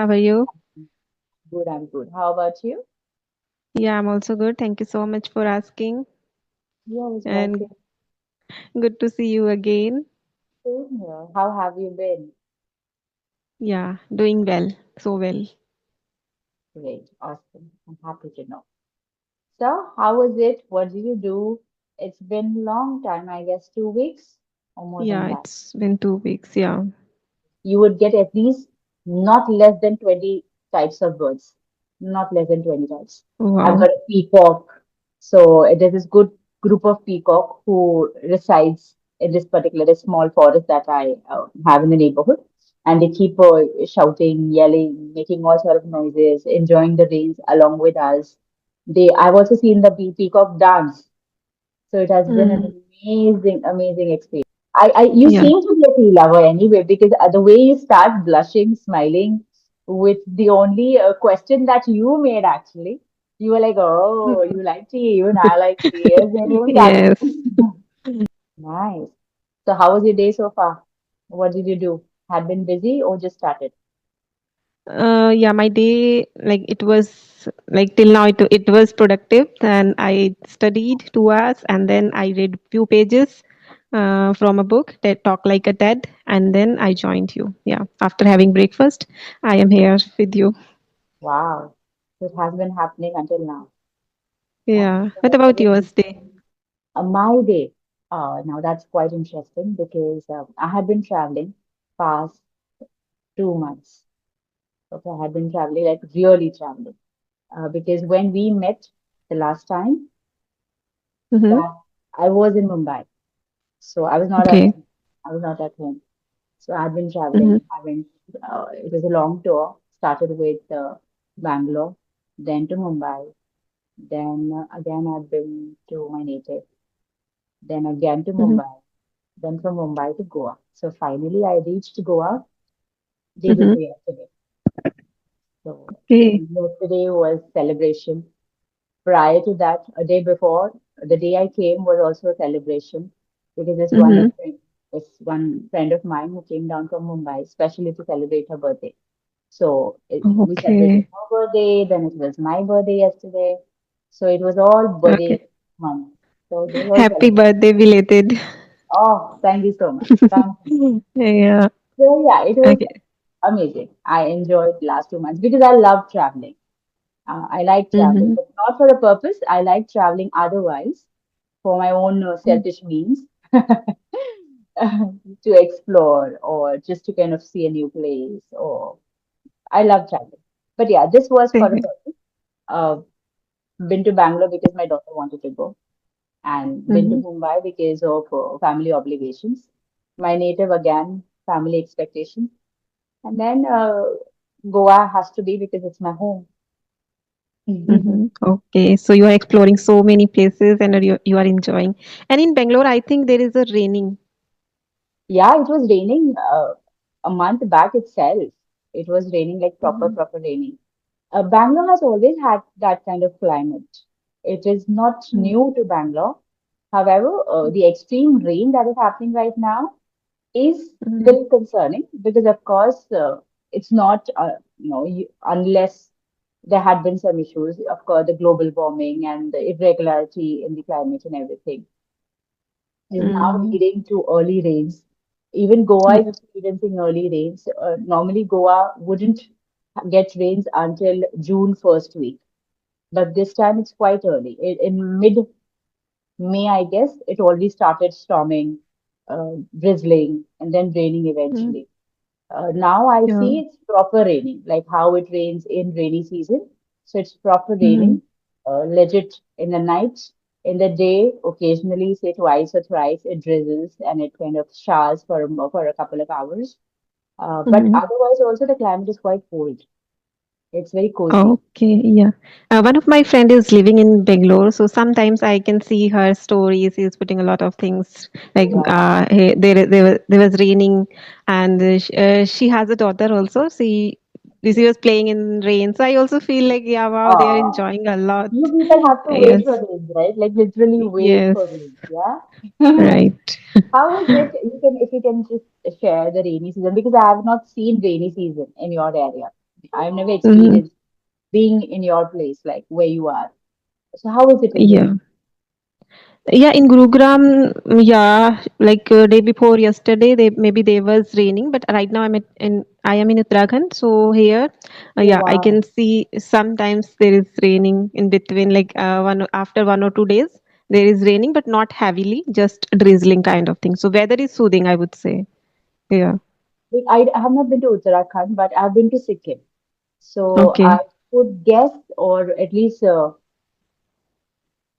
How are you? Good, I'm good. How about you? Yeah, I'm also good. Thank you so much for asking. Yeah, I was And welcome. good to see you again. Same here. How have you been? Yeah, doing well. So well. Great, awesome. I'm happy to know. So, how was it? What did you do? It's been a long time, I guess 2 weeks or more than Yeah, that. it's been 2 weeks. Yeah. You would get at least not less than 20 types of birds. Not less than 20 types. I've Wow. got a peacock. So there's this good group of peacock who resides in this particular this small forest that I have in the neighborhood. And they keep shouting, yelling, making all sort of noises, enjoying the rains along with us. I've also seen the peacock dance. So it has been Mm, an amazing experience. You yeah. seem to be a tea lover anyway, because the way you start blushing, smiling with the only question that you made actually, you were like, "Oh, Mm, you like tea, even I like tea." Yes, it was yes. actually nice. So, how was your day so far? What did you do? Had been busy or just started? Yeah, my day, like it was like till now it was productive. And I studied 2 hours and then I read few pages from a book that talk like a TED, and then I joined you. Yeah, after having breakfast, I am here with you. Wow, so it has been happening until now. Wow, Yeah. so What that's about very yours interesting. day? My day. Now that's quite interesting because I had been traveling past 2 months. Okay, I had been traveling, like really traveling. Because when we met the last time, Mm-hmm. that I was in Mumbai, so Okay. I was not at home. So I've been Mm-hmm. traveling. I went. It was a long tour. Started with Bangalore, then to Mumbai, then again I've been to my native, then again to Mm-hmm. Mumbai, then from Mumbai to Goa. So finally, I reached Goa day Mm-hmm. before yesterday. So Okay. yesterday was celebration. Prior to that, a day before, the day I came was also a celebration because Mm-hmm. this one friend of mine who came down from Mumbai, especially to celebrate her birthday. So we celebrated Okay. her birthday, then it was my birthday yesterday. So it was all Okay. birthday month. So they were Happy celebrating. birthday belated. Oh, thank you so much. Thank you. Yeah. So yeah, it was Okay. amazing. I enjoyed the last 2 months because I love traveling. I like traveling, Mm-hmm. but not for a purpose. I like traveling otherwise for my own selfish means to explore or just to kind of see a new place. Or I love traveling. But yeah, this was for a Okay. purpose. Uh, been to Bangalore because my daughter wanted to go, and been to Mm-hmm. Mumbai because of family obligations. My native again, family expectations. And then Goa has to be because it's my home. Mm-hmm. Okay. So you are exploring so many places and you are enjoying. And in Bangalore, I think there is a raining. Yeah, it was raining a month back itself. It was raining like Mm-hmm. proper raining. Bangalore has always had that kind of climate. It is not new to Bangalore. However, the extreme rain that is happening right now is Mm-hmm. little concerning because, of course, it's not, unless there had been some issues, of course, the global warming and the irregularity in the climate and everything is now Mm-hmm. leading to early rains. Even Goa is Yeah. experiencing early rains. Normally, Goa wouldn't get rains until June first week, but this time it's quite early. In mid-May, I guess, it already started storming, drizzling, and then raining Mm-hmm. eventually. Now I Yeah. see it's proper raining, like how it rains in rainy season. So it's proper Mm-hmm. raining, legit in the night. In the day, occasionally, say twice or thrice, it drizzles and it kind of showers for a couple of hours. But Mm-hmm. otherwise, also the climate is quite cold. It's very cozy. Okay, yeah. One of my friend is living in Bangalore, so sometimes I can see her stories. She's putting a lot of things like Yeah. there was raining, and she has a daughter also. She was playing in rain, so I also feel like yeah, wow, they are Oh, enjoying a lot. you people have to wait for Yes, rains, right? Like literally wait yes, for rains. Yeah. right. How is it? You can, if you can just share the rainy season because I have not seen rainy season in your area. I've never Hmm. experienced being in your place, like where you are. So how is it in Yeah. Delhi? Yeah, in Gurugram, yeah, like day before yesterday, they maybe there was raining, but right now I am in Uttarakhand, so here, Oh, yeah, I wow. can see sometimes there is raining in between, like one after 1 or 2 days there is raining, but not heavily, just drizzling kind of thing. So weather is soothing, I would say. Yeah. Like, I have not been to Uttarakhand, but I've been to Sikkim. So I Okay. could guess, or at least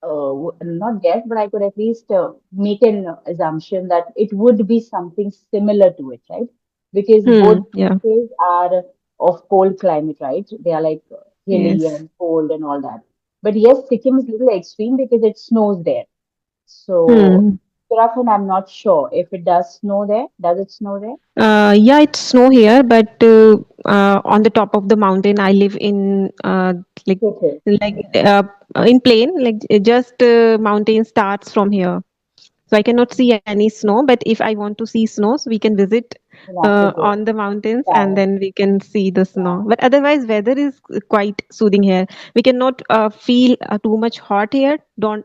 not guess, but I could at least make an assumption that it would be something similar to it, right? Because both Hmm. Yeah. places are of cold climate, right? They are like hilly Yes. and cold and all that. But yes, Sikkim is a little extreme because it snows there. So Hmm. Uttarakhand, I'm not sure if it does snow there. Does it snow there? Yeah, it's snow here, but on the top of the mountain, I live in like Okay. like in plain, like just mountain starts from here. So I cannot see any snow, but if I want to see snows, we can visit Then I have to on go. the mountains and Yeah, then we can see the yeah, snow. But otherwise, weather is quite soothing here. We cannot feel too much hot here.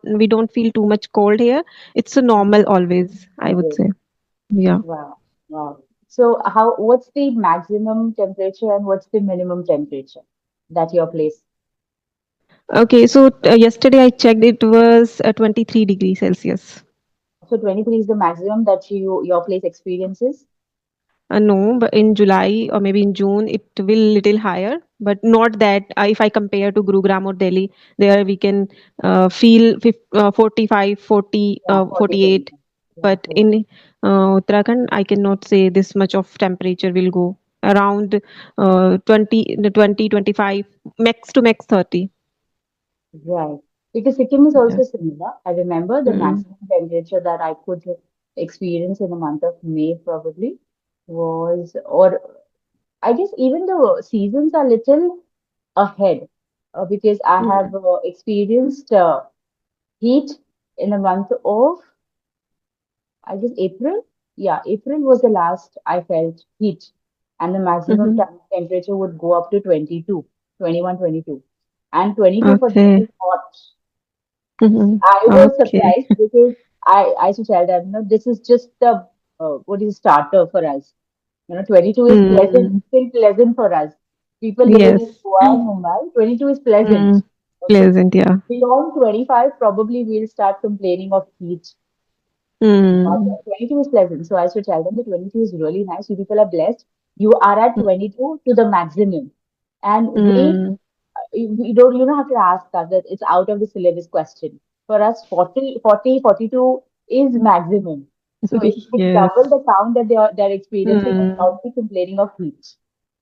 We don't feel too much cold here. It's a yeah. normal always, I would Always. say. Yeah. Wow, wow. So what's the maximum temperature and what's the minimum temperature that your place? Okay, so yesterday I checked it was 23 degrees Celsius. So 23 is the maximum that your place experiences? No, but in July or maybe in June it will little higher, but not that if I compare to Gurugram or Delhi, there we can feel 45, 40, Yeah, 40 48. centimeters. Yeah, But correct. in Uttarakhand, I cannot say this much of temperature will go around 20, 20, 25, max to max 30. Right. Because Sikkim is Yeah. also similar. I remember the Mm-hmm. maximum temperature that I could experience in the month of May probably was, or I guess even the seasons are little ahead because I have experienced heat in the month of, I guess, April. Yeah, April was the last I felt heat, and the maximum Mm-hmm. temperature would go up to 22, 21, 22. And 22 for them Okay. is hot. Mm-hmm. I was Okay. surprised because I used to tell them, no, this is just the what is starter for us. 22 is pleasant, Mm, still pleasant for us. People living in yes. Goa and Mumbai, 22 is pleasant. Mm, Okay. pleasant, yeah. Beyond 25, probably we'll start complaining of heat. But Mm, 22 is pleasant. So I used to tell them that 22 is really nice. You people are blessed. You are at 22 to the maximum. And mm, you don't have to ask us that it's out of the syllabus question. For us, 42 is maximum. So it should yes. double the count that they're experiencing and Mm, not be complaining of heat.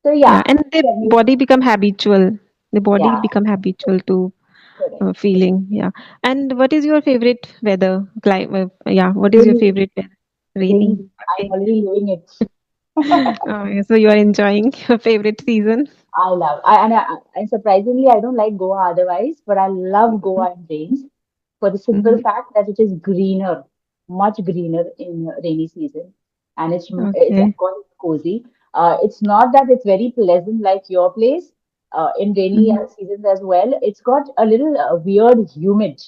So yeah, yeah, and the tell me, body become habitual. The body yeah, become habitual to correct. feeling. Yeah. And what is your favorite weather? Climate? Yeah. What is your Rainy, favorite weather? Rainy. rainy. I'm Okay. already living it. So you are enjoying your favorite season. And surprisingly, I don't like Goa otherwise, but I love Goa in rains for the simple Mm-hmm. fact that it is greener, much greener in rainy season, and it's of Okay. course cozy. It's not that it's very pleasant like your place in rainy Mm-hmm. seasons as well. It's got a little weird humid,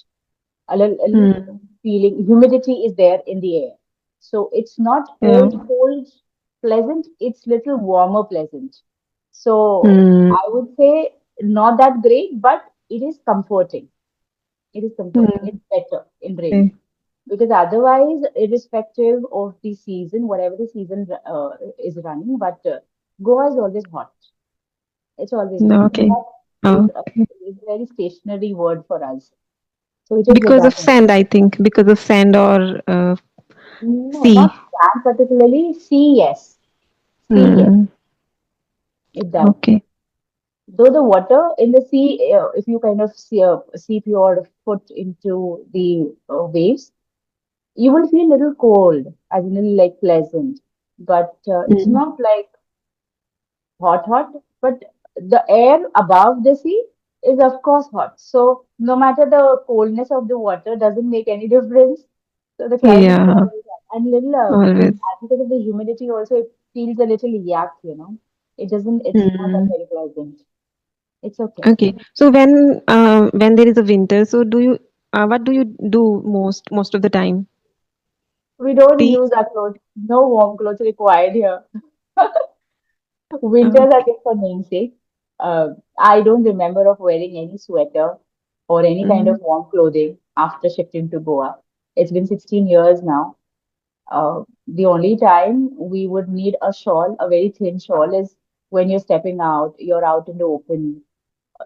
a little Mm, feeling. Humidity is there in the air, so it's not yeah. cold pleasant. It's little warmer pleasant. So Mm, I would say not that great, but it is comforting. It is comforting. mm, It's better in rainy okay. because otherwise, irrespective of the season, whatever the season is running, but Goa is always hot. It's always hot. Okay. Hot Okay. is a very stationary word for us. So it is Because of regarding. sand, I think. Because of sand or No, sea. not sand particularly. Sea, yes. Sea, yes, Mm, it does. okay. Though the water in the sea, if you kind of seep your foot into the waves, you will feel a little cold, as in a little like pleasant. But it's Mm, not like hot, but the air above the sea is of course hot. So no matter the coldness of the water doesn't make any difference. So the climate is yeah, always hot. And little, always. and because of the humidity also, it feels a little yak. It's not that Hmm. very pleasant. It's okay. Okay. So when there is a winter, so do you what do you do most of the time? We don't Tea? use our clothes. No warm clothes required here. Winters are Okay. just for namesake. I don't remember of wearing any sweater or any kind Mm, of warm clothing after shifting to Goa. It's been 16 years now. The only time we would need a shawl, a very thin shawl, is when you're stepping out, you're out in the open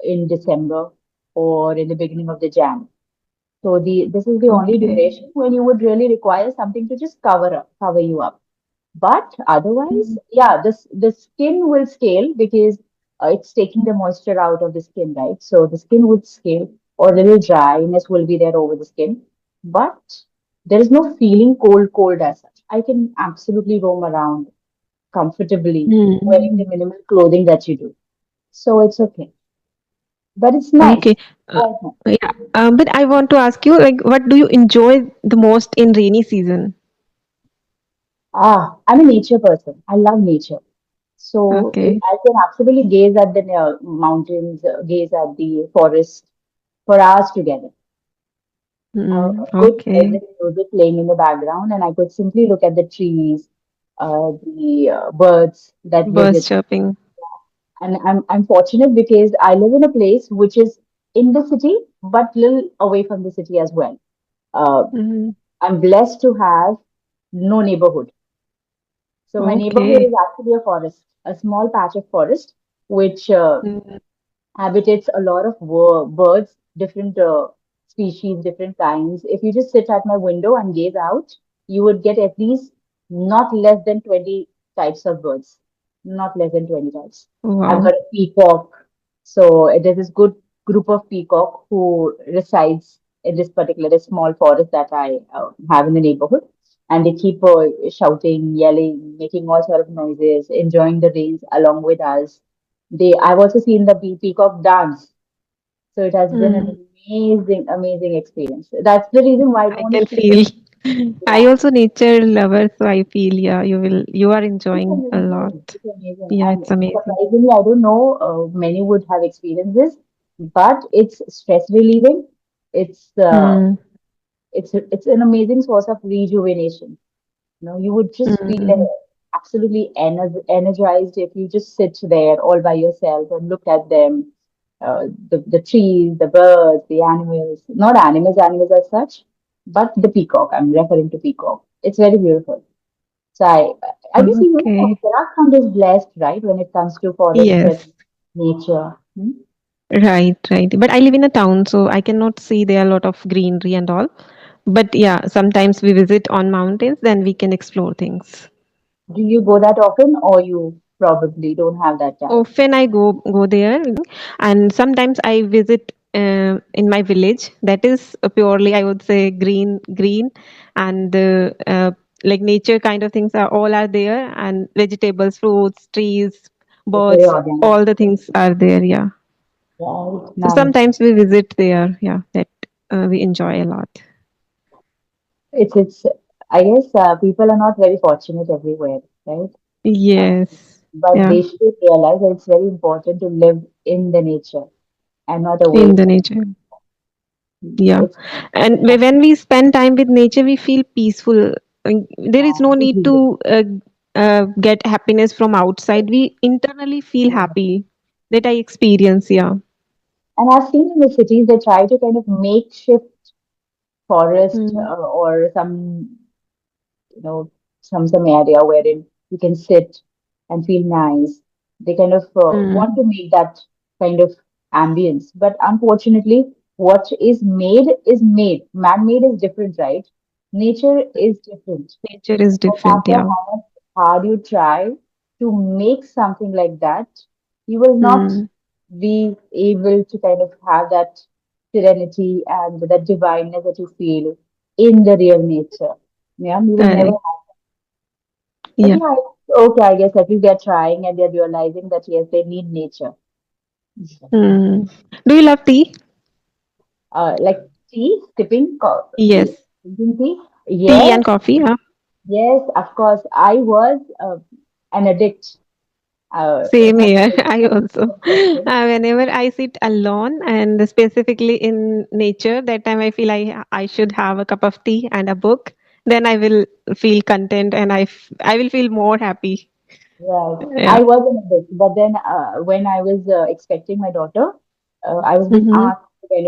in December or in the beginning of the Jan. So this is the only okay. duration when you would really require something to just cover you up. But otherwise, Mm, yeah, this the skin will scale because it's taking the moisture out of the skin, right? So the skin would scale, or a little dryness will be there over the skin. But there is no feeling cold as such. I can absolutely roam around comfortably wearing the mm, minimal clothing that you do. So it's okay. But it's okay. nice. Uh, Quite nice. yeah. But I want to ask you, like, what do you enjoy the most in rainy season? I'm a nature person. I love nature. So Okay. I can absolutely gaze at the mountains, gaze at the forest for hours together. Mm, A good okay. pleasant music playing in the background, and I could simply look at the trees, the birds that Birds visit. chirping. And I'm fortunate because I live in a place which is in the city, but little away from the city as well. Uh, Mm, I'm blessed to have no neighborhood. So my neighborhood okay. is actually a forest, a small patch of forest, which Mm, habitates a lot of birds, different species, different kinds. If you just sit at my window and gaze out, you would get at least not less than 20 types of birds. Not less than 20 types. I've wow. got a peacock. So there's this good group of peacock who resides in this particular small forest that I have in the neighborhood. And they keep shouting, yelling, making all sort of noises, enjoying the rains along with us. I've also seen the peacock dance. So it has been an Mm, amazing experience. That's the reason why I don't I want to can speak of feel. I yeah. also nature lover, so I feel yeah, you are It's enjoying a lot. amazing. It's amazing. Yeah, And it's amazing. surprisingly, I don't know, many would have experienced this, but it's stress relieving. It's Mm, it's an amazing source of rejuvenation. You would just feel mm, absolutely energized if you just sit there all by yourself and look at them, the trees, the birds, the animals, not animals as such, but the peacock. I'm referring to peacock. It's very beautiful. So I guess okay. Uttarakhand is blessed, right, when it comes to forest and Yes. nature. Hmm? Right, right. But I live in a town, so I cannot see there a lot of greenery and all. But yeah, sometimes we visit on mountains, then we can explore things. Do you go that often, or you probably don't have that time? Often I go there, and sometimes I visit in my village. That is purely, I would say, green, and like nature kind of things are all are there, and vegetables, fruits, trees, It's very birds, organic. all the things are there. Yeah. Right, So nice. sometimes we visit there. Yeah, that we enjoy a lot. It's. I guess people are not very fortunate everywhere, right? Uh, Yes. but Yeah. they should realize that it's very important to live in the nature and not In away the from. nature. Yeah. It's And not when we spend time with nature, we feel peaceful. There is no it is need healing. to get happiness from outside. We internally feel happy. That I experience. Yeah. And I've seen in the cities they try to kind of makeshift forest Mm, or some some area wherein you can sit and feel nice. They kind of want mm. to make that kind of ambience, but unfortunately, what is made. Man-made is different, right? Nature is different. Nature is No different. matter Yeah. how much hard you try to make something like that, you will not Mm, be able to kind of have that serenity and that divineness that you feel in the real nature. Yeah, you will never correct. have. But Yeah. yeah, it's okay, I guess at least they're trying and they're realizing that yes, they need nature. Mm. Do you love tea? Like tea, tea, Yes. drinking tea. Tea Yes, and coffee. Yeah. yes, of course. I was an addict. Same Have here. you I also, interesting? whenever I sit alone and specifically in nature, that time I feel I should have a cup of tea and a book. Then I will feel content and I will feel more happy. Right. Yeah. I was in a bit, but then when I was expecting my daughter, I was being Mm-hmm. asked,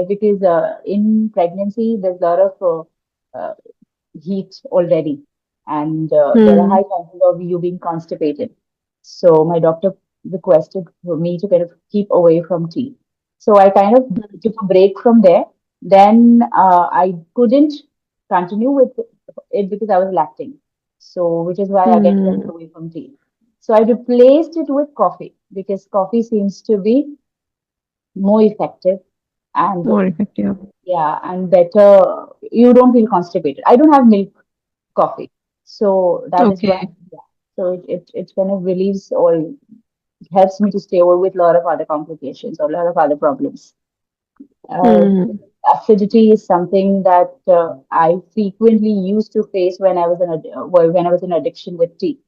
because in pregnancy, there's a lot of heat already, and there are Hmm. high chances of you being constipated. So my doctor requested for me to kind of keep away from tea. So I kind of took a break from there. Then I couldn't continue with it because I was lacting. So which is why I get kept Hmm. away from tea. So I replaced it with coffee because coffee seems to be more effective and More effective. yeah, and better. You don't feel constipated. I don't have milk coffee. So that is why, Okay. yeah. So it kind of relieves or helps me to stay over with a lot of other complications or a lot of other problems. Uh, Hmm. Acidity is something that I frequently used to face when I was when I was in addiction with tea.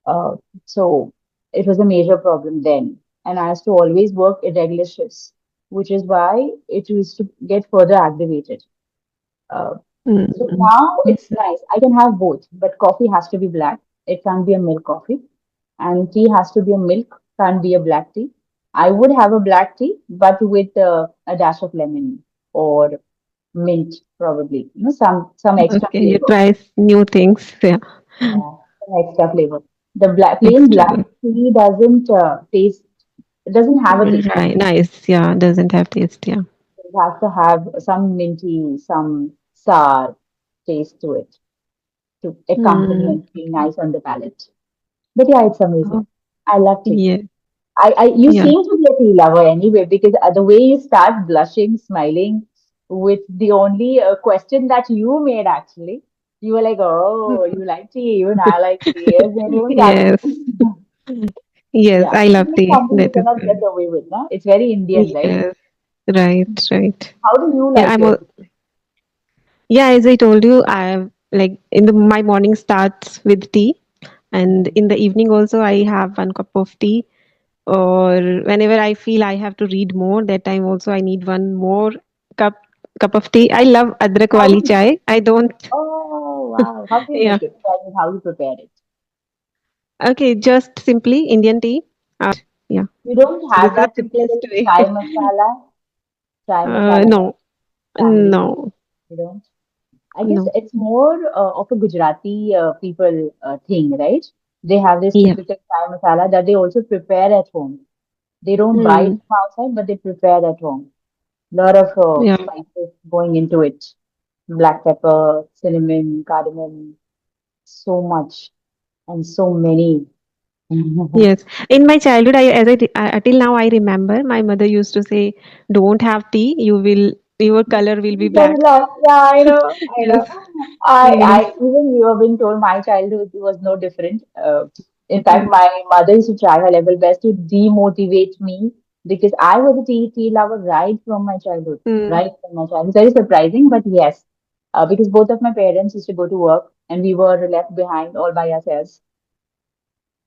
Uh, so it was a major problem then, and I used to always work irregular shifts, which is why it used to get further aggravated. Uh, so Hmm. now it's nice. I can have both, but coffee has to be black. It can't be a milk coffee. And tea has to be a milk, can't be a black tea. I would have a black tea, but with a dash of lemon or mint, probably. Some extra Okay. You flavor. try new things. Yeah. Yeah, some extra flavor. The plain Extra. black tea doesn't taste. It doesn't have a taste. Right. Nice. Yeah. Doesn't have taste. Yeah. It has to have some minty, some sour taste to it to accompany Hmm. and feel nice on the palate. But yeah, it's amazing. Oh, I love tea. yeah. You Yeah. seem to be a tea lover anyway, because the way you start blushing, smiling with the only question that you made actually, you were like, "Oh, you like tea, even I like tea." Yes, and you started. Yes. Yes. Yeah, I tea love is tea. something you That is cannot get good. away with, no? It's very Indian, right? Yes. Right. Right. How do you Yeah. like your tea? Yeah. As I told you, I like my morning starts with tea, and Mhm. in the evening also I have one cup of tea. Or whenever I feel I have to read more, that time also I need one more cup cup of tea. I love adrak How wali do chai. I don't. Oh, wow. How do you Yeah. make it? Tell me how you prepare it. Okay. Just simply Indian tea. Yeah. You don't This is have the that simplest typical way. chai masala that No. family, No. you don't? I guess No. it's more of a Gujarati people thing, right? They have this Yeah. typical chai masala that they also prepare at home. They don't buy it Hmm. from outside, but they prepare at home. Lot of Yeah. spices going into it. Black pepper, cinnamon, cardamom, so much and so many. Yes. In my childhood, till now I remember my mother used to say, "Don't have tea. Your color will be Very black." long. Yeah, I know. I Yes. know. I Yes. even you have been told my childhood was no different. In fact, Mm. my mother used to try her level best to demotivate me because I was a tea lover right from my childhood. Mm. Right from my childhood. Very surprising, but yes, because both of my parents used to go to work and we were left behind all by ourselves.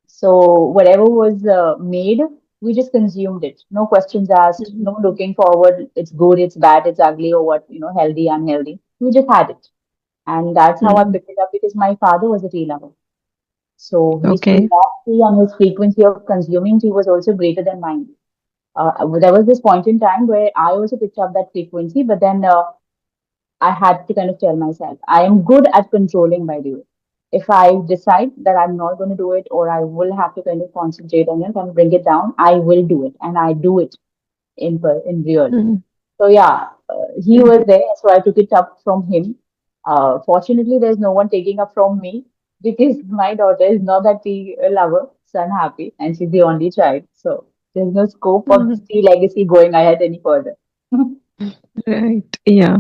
So whatever was made, we just consumed it. No questions asked, Mhm. no looking forward. It's good, it's bad, it's ugly, or what, healthy, unhealthy. We just had it. And that's how I Mm. picked it up because my father was a tea lover. So his Okay. tea tea and his frequency of consuming tea was also greater than mine. There was this point in time where I also picked up that frequency, but then I had to kind of tell myself, I am good at controlling, by the way. If I decide that I'm not going to do it or I will have to kind of concentrate on it and bring it down, I will do it. And I do it in real. Mm. So yeah, he was there, so I took it up from him. Fortunately, there's no one taking up from me because my daughter is not a tea lover, so I'm happy, and she's the only child. So there's no scope of Mm. tea legacy going ahead any further. Right. Yeah.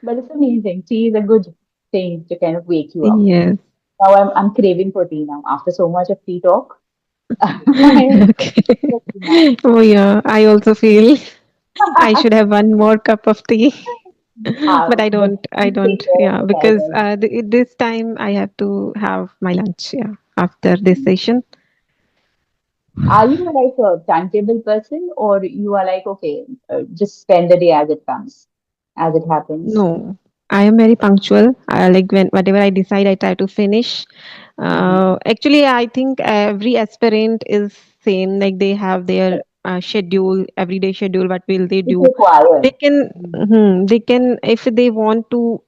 But it's amazing. Tea is a good thing to kind of wake you up. Yes. Now I'm craving for tea now. After so much of tea talk, I'm Okay. craving for tea now. Oh yeah. I also feel I should have one more cup of tea, but I But don't. I please take don't. care of Yeah, your because health. this time I have to have my lunch. Yeah, after this session. Are you like a timetable person, or you are like, okay, just spend the day as it comes, as it happens? No, I am very punctual. Like when whatever I decide, I try to finish. Mm-hmm. Actually, I think every aspirant is same. Like they have their schedule, everyday schedule. What will they It's do? They required. can, they can, if they want to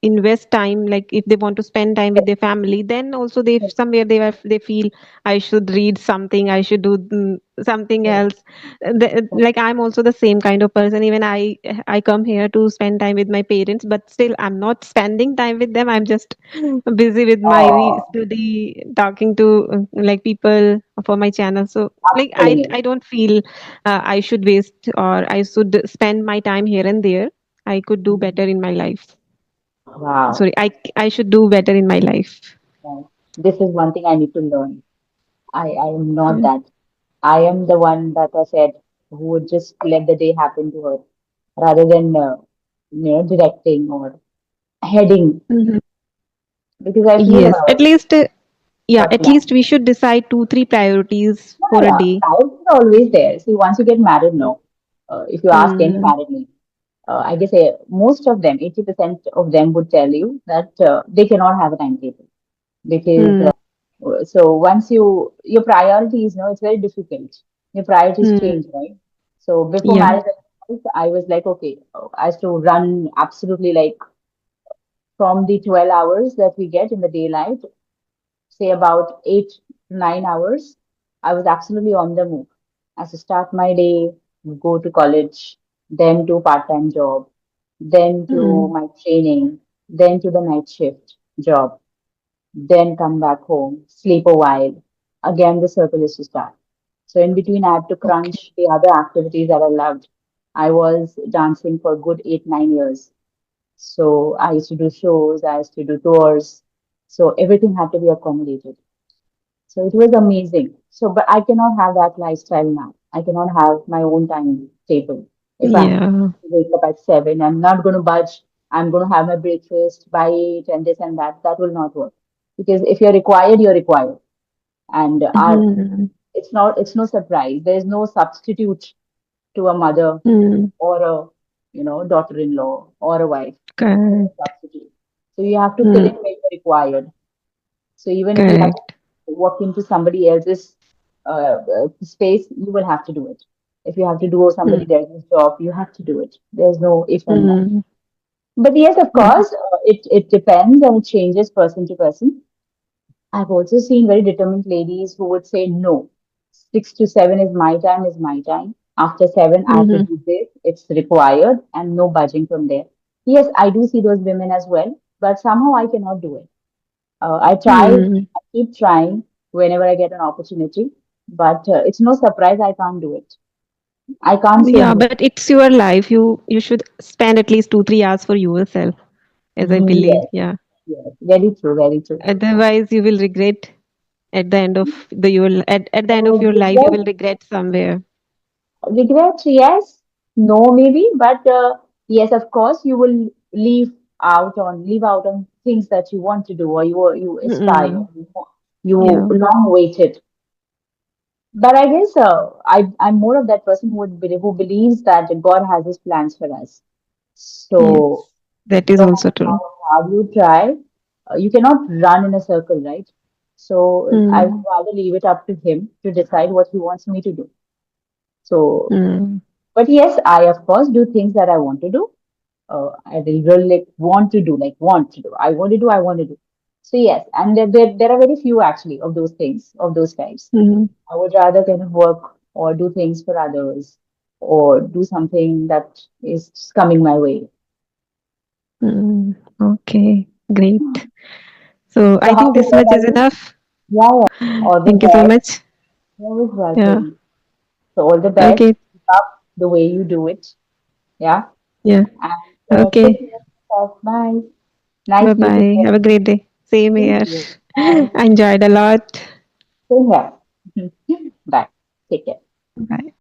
invest time, like if they want to spend time with their family, then also they somewhere they feel I should read something, I should do something else. Like I'm also the same kind of person. Even I come here to spend time with my parents, but still I'm not spending time with them. I'm just busy with my Oh, study, talking to like people for my channel. So like I upskilling. don't feel I should waste or I should spend my time here and there. I could do better Mhm. in my life. Wow. Sorry, I should do better in my life. Right. This is one thing I need to learn. I am not Yeah. that. I am the one that I said who would just let the day happen to her rather than directing or heading Mhm. because I feel Yes, at least yeah, got at planned. least we should decide two, three priorities Yeah, for a yeah. day. Priorities are always there. See, once you get married, no. If you ask any Mm, married me, I guess most of them, 80% of them would tell you that they cannot have a timetable because mm, so once your priorities, no, it's very difficult. Your priorities mm, change, right? So before yeah. marriage, I was like, okay, I used to run absolutely like from the 12 hours that we get in the daylight, say about 8 to 9 hours, I was absolutely on the move. As to start my day, go to college, then to part-time job, then to Mm, my training, then to the night shift job, then come back home, sleep a while. Again, the circle is to start. So in between, I had to okay. crunch the other activities that I loved. I was dancing for good 8, 9 years. So I used to do shows, I used to do tours. So everything had to be accommodated. So it was amazing. So, but I cannot have that lifestyle now. I cannot have my own time table. If I Yeah. wake up at 7, I'm not going to budge. I'm going to have my breakfast by 8 and this and that. That will not work. Because if you're required, you're required. And Mm, it's no surprise. There's no substitute to a mother mm, or a, daughter-in-law or a wife. There's no correct. substitute. So you have to fill Mm, in where you're required. So even if you have to correct. walk into somebody else's space, you will have to do it. If you have to do Mm, somebody else's job, you have to do it. There's no if and that. mm, But yes, of mm, course, it depends and it changes person to person. I've also seen very determined ladies who would say, no, 6 to 7 is my time, is my time. After 7, I have to mhm, do this. It's required and no budging from there. Yes, I do see those women as well, but somehow I cannot do it. I try, mm. I keep trying whenever I get an opportunity, but it's no surprise I can't do it. I can't say Yeah, no. but it's your life. You should spend at least 2, 3 hours for yourself, as I believe. Yes, Yeah. yes, very true, very true. Otherwise, you will regret at the end of at the end of your life. You Regret, will regret somewhere. regret, yes, no, maybe, but yes, of course, you will leave out on things that you want to do or you aspire, Mm, you yeah. long waited. But I guess I'm more of that person who believes that God has His plans for us. So Yes. That is no also matter how true. hard you try, you cannot run in a circle, right? So I would Mm, rather leave it up to him to decide what he wants me to do. So, mm, but yes, I of course do things that I want to do. I really like want to do, like want to do. I want to do, I want to do. So yes, and there are very few actually of those things, of those types. mm, I would rather kind of work or do things for others or do something that is just coming my way. mm. Okay. Great. So So I how think this prepared much are is you? enough. Yeah, yeah. All the Thank you so best. much. You're always Yeah. welcome. So all the best. Okay. Keep up the way you do it. Yeah. Yeah. And take Okay. care of yourself. Bye. Nice Bye meeting bye. you. Have a great day. Same Thank here. you. Bye. I enjoyed a lot. Same here. Bye. Take care. Bye.